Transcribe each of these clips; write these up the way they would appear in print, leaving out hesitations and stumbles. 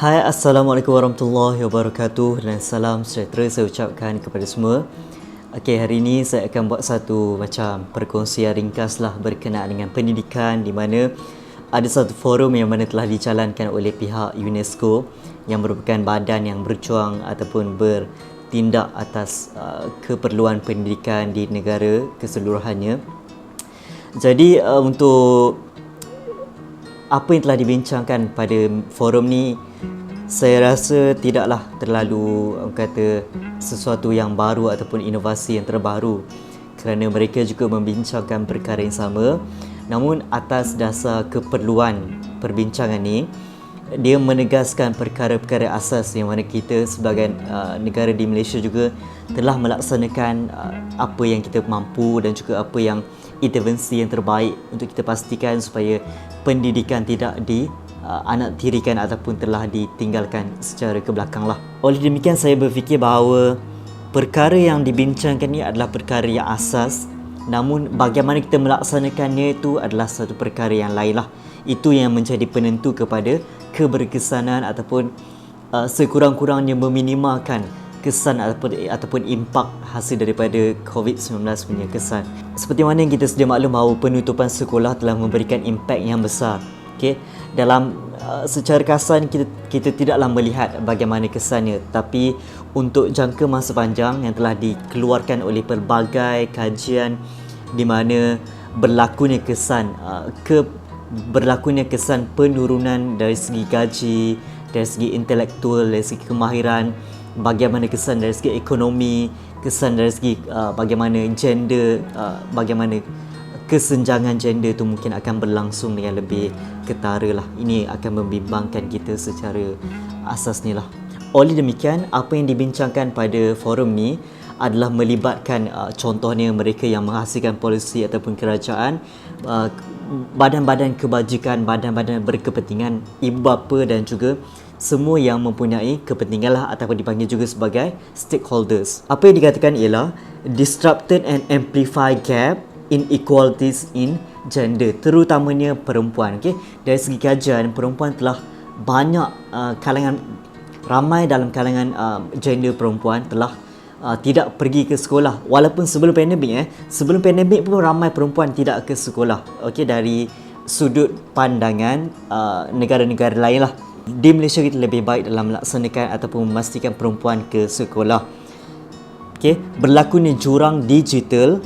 Hai, Assalamualaikum warahmatullahi wabarakatuh dan salam sejahtera saya ucapkan kepada semua. Okey, hari ini saya akan buat satu macam perkongsian ringkas lah berkenaan dengan pendidikan, di mana ada satu forum yang mana telah dijalankan oleh pihak UNESCO yang merupakan badan yang berjuang ataupun bertindak atas keperluan pendidikan di negara keseluruhannya. Jadi untuk apa yang telah dibincangkan pada forum ni, saya rasa tidaklah terlalu sesuatu yang baru ataupun inovasi yang terbaru, kerana mereka juga membincangkan perkara yang sama, namun atas dasar keperluan perbincangan ni, dia menegaskan perkara-perkara asas yang mana kita sebagai negara di Malaysia juga telah melaksanakan apa yang kita mampu dan juga apa yang intervensi yang terbaik untuk kita pastikan supaya pendidikan tidak anaktirikan ataupun telah ditinggalkan secara ke belakang lah. Oleh demikian, saya berfikir bahawa perkara yang dibincangkan ni adalah perkara yang asas, namun bagaimana kita melaksanakannya itu adalah satu perkara yang lain lah. Itu yang menjadi penentu kepada keberkesanan ataupun sekurang-kurangnya meminimalkan kesan ataupun impak hasil daripada COVID-19 punya kesan. Seperti mana yang kita sedia maklum bahawa penutupan sekolah telah memberikan impak yang besar. Okay? Dalam secara kasar kita tidaklah melihat bagaimana kesannya, tapi untuk jangka masa panjang yang telah dikeluarkan oleh pelbagai kajian, di mana berlakunya kesan penurunan dari segi gaji, dari segi intelektual, dari segi kemahiran, bagaimana kesan dari segi ekonomi, kesan dari segi bagaimana gender, bagaimana kesenjangan gender itu mungkin akan berlangsung dengan lebih ketara lah. Ini akan membimbangkan kita secara asas ni lah. Oleh demikian, apa yang dibincangkan pada forum ni adalah melibatkan contohnya mereka yang menghasilkan polisi ataupun kerajaan, badan-badan kebajikan, badan-badan berkepentingan, ibu bapa dan juga semua yang mempunyai kepentingan lah, ataupun dipanggil juga sebagai stakeholders. Apa yang dikatakan ialah disrupted and amplify gap inequalities in gender, terutamanya perempuan. Okay? Dari segi kajian, perempuan telah banyak ramai dalam kalangan gender perempuan telah tidak pergi ke sekolah, walaupun sebelum pandemik pun ramai perempuan tidak ke sekolah. Okay? Dari sudut pandangan negara-negara lain lah, di Malaysia kita lebih baik dalam melaksanakan ataupun memastikan perempuan ke sekolah. Okay? Berlakunya jurang digital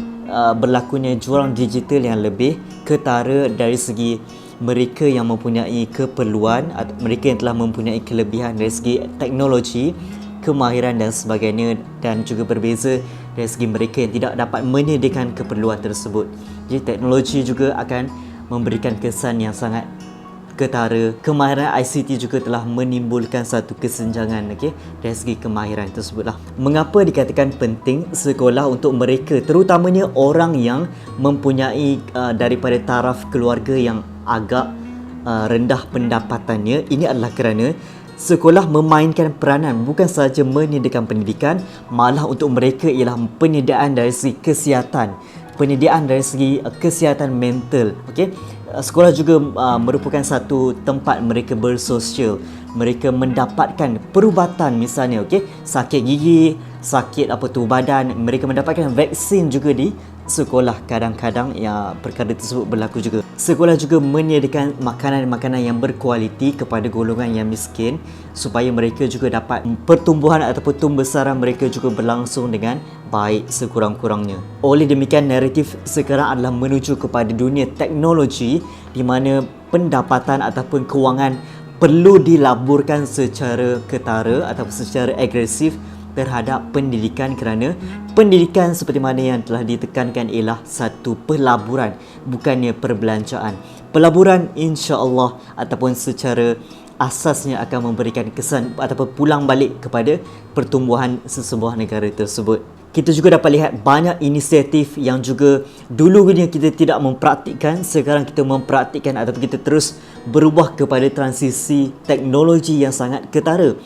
yang lebih ketara dari segi mereka yang mempunyai keperluan, mereka yang telah mempunyai kelebihan dari segi teknologi, kemahiran dan sebagainya, dan juga berbeza dari segi mereka yang tidak dapat menyediakan keperluan tersebut. Jadi teknologi juga akan memberikan kesan yang sangat ketara. Kemahiran ICT juga telah menimbulkan satu kesenjangan dari segi kemahiran tersebutlah. Mengapa dikatakan penting sekolah untuk mereka, terutamanya orang yang mempunyai daripada taraf keluarga yang agak rendah pendapatannya? Ini adalah kerana sekolah memainkan peranan bukan sahaja menyediakan pendidikan, malah untuk mereka ialah penyediaan dari segi kesihatan, penyediaan dari segi kesihatan mental. Sekolah juga merupakan satu tempat mereka bersosial, mereka mendapatkan perubatan, misalnya sakit gigi, sakit badan, mereka mendapatkan vaksin juga di sekolah. Kadang-kadang perkara tersebut berlaku juga. Sekolah juga menyediakan makanan-makanan yang berkualiti kepada golongan yang miskin, supaya mereka juga dapat pertumbuhan ataupun pembesaran mereka juga berlangsung dengan baik sekurang-kurangnya. Oleh demikian, naratif sekarang adalah menuju kepada dunia teknologi, di mana pendapatan ataupun kewangan perlu dilaburkan secara ketara ataupun secara agresif terhadap pendidikan, kerana pendidikan seperti mana yang telah ditekankan ialah satu pelaburan, bukannya perbelanjaan. Pelaburan insya-Allah ataupun secara asasnya akan memberikan kesan ataupun pulang balik kepada pertumbuhan sesebuah negara tersebut. Kita juga dapat lihat banyak inisiatif yang juga dulunya kita tidak mempraktikkan, sekarang kita mempraktikkan ataupun kita terus berubah kepada transisi teknologi yang sangat ketara.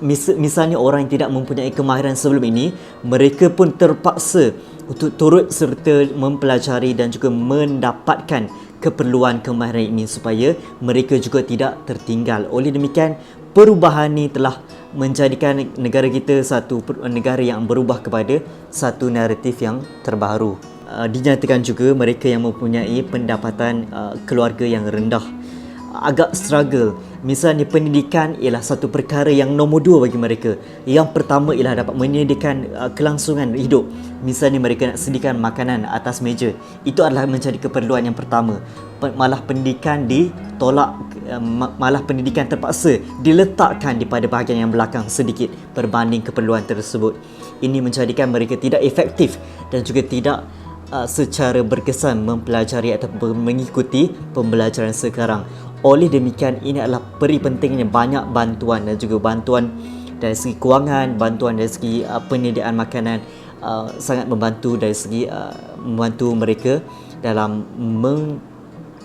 Misalnya orang yang tidak mempunyai kemahiran sebelum ini, mereka pun terpaksa untuk turut serta mempelajari dan juga mendapatkan keperluan kemahiran ini supaya mereka juga tidak tertinggal. Oleh demikian, perubahan ni telah menjadikan negara kita satu negara yang berubah kepada satu naratif yang terbaru. Dinyatakan juga mereka yang mempunyai pendapatan keluarga yang rendah agak struggle. Misalnya pendidikan ialah satu perkara yang nombor dua bagi mereka. Yang pertama ialah dapat menyediakan kelangsungan hidup. Misalnya mereka nak sediakan makanan atas meja. Itu adalah menjadi keperluan yang pertama. Malah pendidikan ditolak, malah pendidikan terpaksa diletakkan di pada bahagian yang belakang sedikit berbanding keperluan tersebut. Ini menjadikan mereka tidak efektif dan juga tidak secara berkesan mempelajari ataupun mengikuti pembelajaran sekarang. Oleh demikian, ini adalah peri pentingnya banyak bantuan dan juga bantuan dari segi kewangan, bantuan dari segi penyediaan makanan sangat membantu dari segi membantu mereka dalam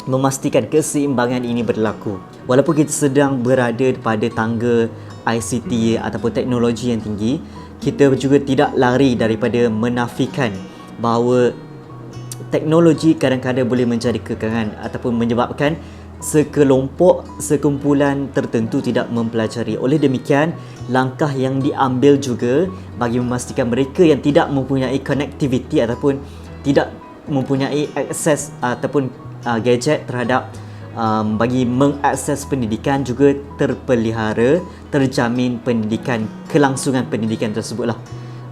memastikan keseimbangan ini berlaku. Walaupun kita sedang berada pada tangga ICT ataupun teknologi yang tinggi, kita juga tidak lari daripada menafikan bahawa teknologi kadang-kadang boleh menjadi kekangan ataupun menyebabkan sekumpulan tertentu tidak mempelajari. Oleh demikian, langkah yang diambil juga bagi memastikan mereka yang tidak mempunyai connectivity ataupun tidak mempunyai akses ataupun gadget terhadap bagi mengakses pendidikan juga terpelihara, terjamin pendidikan, kelangsungan pendidikan tersebutlah.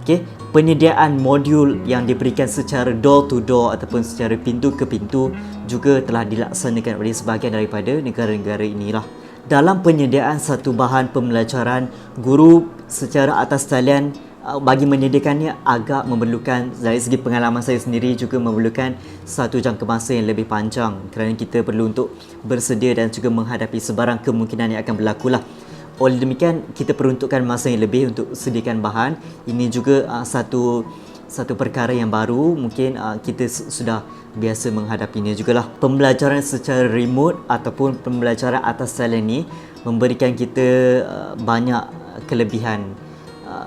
Okay. Penyediaan modul yang diberikan secara door to door ataupun secara pintu ke pintu juga telah dilaksanakan oleh sebahagian daripada negara-negara inilah. Dalam penyediaan satu bahan pembelajaran, guru secara atas talian bagi menyediakannya agak memerlukan, dari segi pengalaman saya sendiri, juga memerlukan satu jangka masa yang lebih panjang kerana kita perlu untuk bersedia dan juga menghadapi sebarang kemungkinan yang akan berlaku lah. Oleh demikian, kita peruntukkan masa yang lebih untuk sediakan bahan. Ini juga satu perkara yang baru, mungkin kita sudah biasa menghadapinya jugalah. Pembelajaran secara remote ataupun pembelajaran atas talian ni memberikan kita banyak kelebihan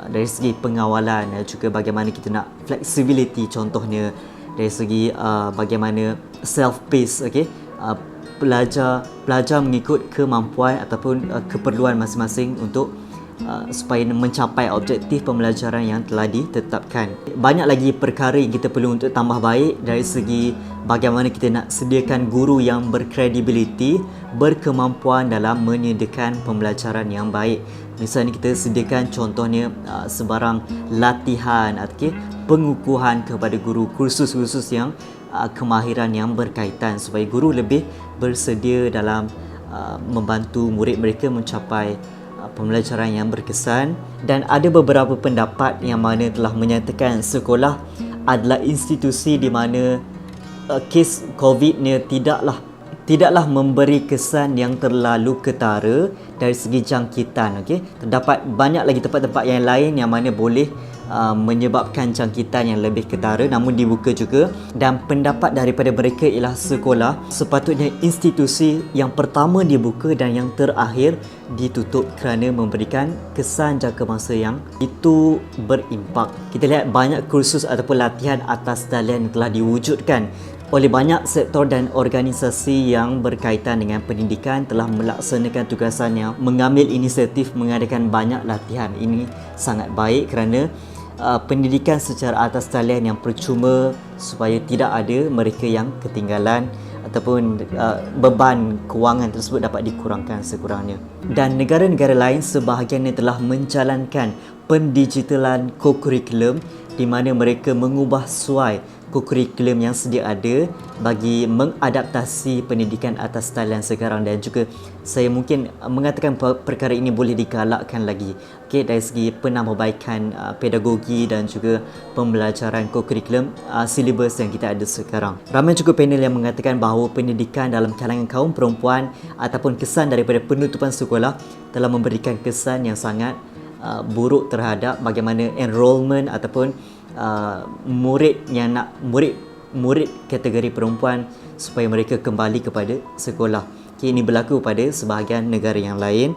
dari segi pengawalan dan juga bagaimana kita nak flexibility, contohnya dari segi bagaimana self-paced, okay? Pelajar mengikut kemampuan ataupun keperluan masing-masing untuk supaya mencapai objektif pembelajaran yang telah ditetapkan. Banyak lagi perkara yang kita perlu untuk tambah baik dari segi bagaimana kita nak sediakan guru yang berkredibiliti, berkemampuan dalam menyediakan pembelajaran yang baik. Misalnya kita sediakan contohnya sebarang latihan atau pengukuhan kepada guru, kursus-kursus yang kemahiran yang berkaitan supaya guru lebih bersedia dalam membantu murid mereka mencapai pembelajaran yang berkesan. Dan ada beberapa pendapat yang mana telah menyatakan sekolah adalah institusi di mana kes COVID ni tidaklah memberi kesan yang terlalu ketara dari segi jangkitan. Okay? Terdapat banyak lagi tempat-tempat yang lain yang mana boleh menyebabkan jangkitan yang lebih ketara namun dibuka juga, dan pendapat daripada mereka ialah sekolah sepatutnya institusi yang pertama dibuka dan yang terakhir ditutup kerana memberikan kesan jangka masa yang itu berimpak. Kita lihat banyak kursus ataupun latihan atas talian yang telah diwujudkan oleh banyak sektor dan organisasi yang berkaitan dengan pendidikan, telah melaksanakan tugasannya mengambil inisiatif mengadakan banyak latihan. Ini sangat baik kerana pendidikan secara atas talian yang percuma supaya tidak ada mereka yang ketinggalan ataupun beban kewangan tersebut dapat dikurangkan sekurangnya. Dan negara-negara lain sebahagiannya telah menjalankan pendigitalan kokurikulum di mana mereka mengubah suai kokurikulum yang sedia ada bagi mengadaptasi pendidikan atas talian sekarang. Dan juga saya mungkin mengatakan perkara ini boleh digalakkan lagi, okay, dari segi penambahbaikan pedagogi dan juga pembelajaran kokurikulum silibus yang kita ada sekarang. Ramai juga panel yang mengatakan bahawa pendidikan dalam kalangan kaum perempuan ataupun kesan daripada penutupan sekolah telah memberikan kesan yang sangat buruk terhadap bagaimana enrolment ataupun murid yang nak murid kategori perempuan supaya mereka kembali kepada sekolah. Okay, ini berlaku pada sebahagian negara yang lain.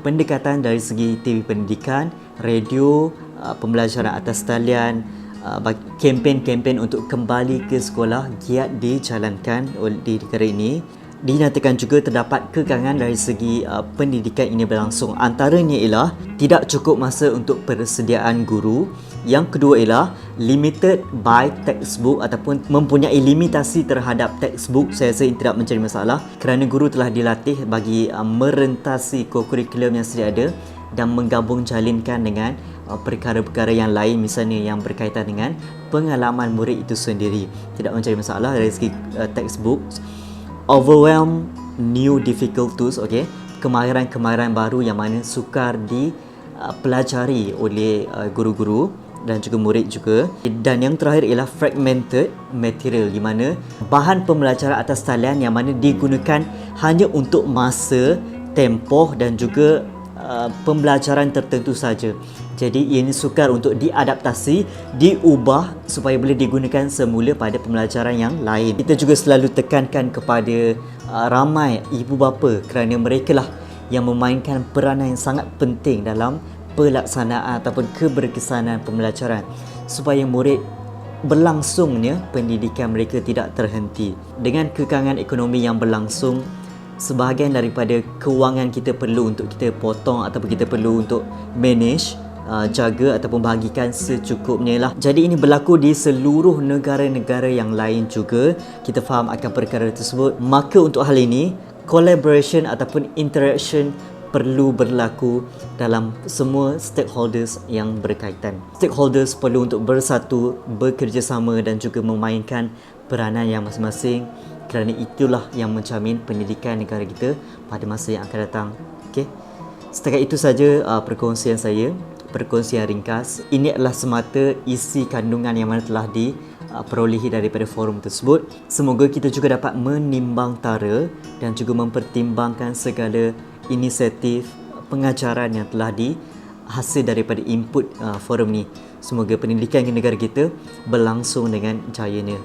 Pendekatan dari segi TV pendidikan, radio, pembelajaran atas talian, kempen-kempen untuk kembali ke sekolah giat dijalankan di negara ini. Dinyatakan juga terdapat kekangan dari segi pendidikan ini berlangsung. Antaranya ialah tidak cukup masa untuk persediaan guru. Yang kedua ialah limited by textbook ataupun mempunyai limitasi terhadap textbook. Saya rasa ini tidak menjadi masalah kerana guru telah dilatih bagi merentasi kurikulum yang sedia ada dan menggabung jalinkan dengan perkara-perkara yang lain, misalnya yang berkaitan dengan pengalaman murid itu sendiri. Tidak menjadi masalah dari segi textbook. Overwhelm new difficult tools, okey, kemahiran-kemahiran baru yang mana sukar dipelajari oleh guru-guru dan juga murid juga. Dan yang terakhir ialah fragmented material, di mana bahan pembelajaran atas talian yang mana digunakan hanya untuk masa, tempoh dan juga pembelajaran tertentu saja. Jadi ini sukar untuk diadaptasi, diubah supaya boleh digunakan semula pada pembelajaran yang lain. Kita juga selalu tekankan kepada ramai ibu bapa kerana mereka lah yang memainkan peranan yang sangat penting dalam pelaksanaan ataupun keberkesanan pembelajaran supaya murid berlangsungnya pendidikan mereka tidak terhenti. Dengan kekangan ekonomi yang berlangsung, sebahagian daripada kewangan kita perlu untuk kita potong ataupun kita perlu untuk manage, jaga ataupun bahagikan secukupnya lah. Jadi ini berlaku di seluruh negara-negara yang lain juga. Kita faham akan perkara tersebut. Maka untuk hal ini, collaboration ataupun interaction perlu berlaku dalam semua stakeholders yang berkaitan. Stakeholders perlu untuk bersatu, bekerjasama dan juga memainkan peranan yang masing-masing kerana itulah yang menjamin pendidikan negara kita pada masa yang akan datang. Okey. Setakat itu saja perkongsian saya, perkongsian ringkas. Ini adalah semata isi kandungan yang mana telah diperolehi daripada forum tersebut. Semoga kita juga dapat menimbang tara dan juga mempertimbangkan segala inisiatif pengajaran yang telah dihasil daripada input forum ni. Semoga pendidikan negara kita berlangsung dengan jayanya.